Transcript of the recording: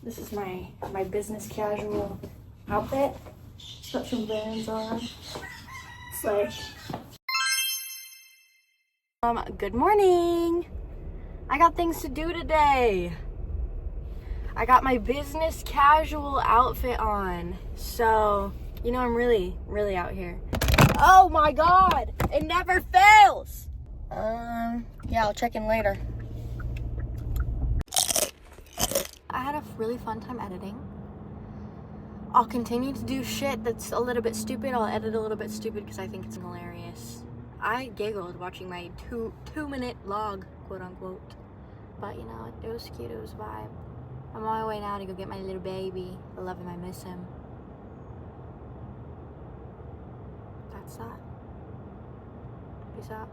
This is my business casual outfit. Got some Vans on. It's like, good morning. I got things to do today. I got my business casual outfit on. So, you know, I'm really out here. Oh my God, it never fails. Yeah, I'll check in later. I had a really fun time editing. I'll continue to do shit that's a little bit stupid. I'll edit a little bit stupid because I think it's hilarious. I giggled watching my two-minute vlog, quote unquote. But you know, it was cute, it was a vibe. I'm on my way now to go get my little baby. I love him, I miss him. That's that. Peace out.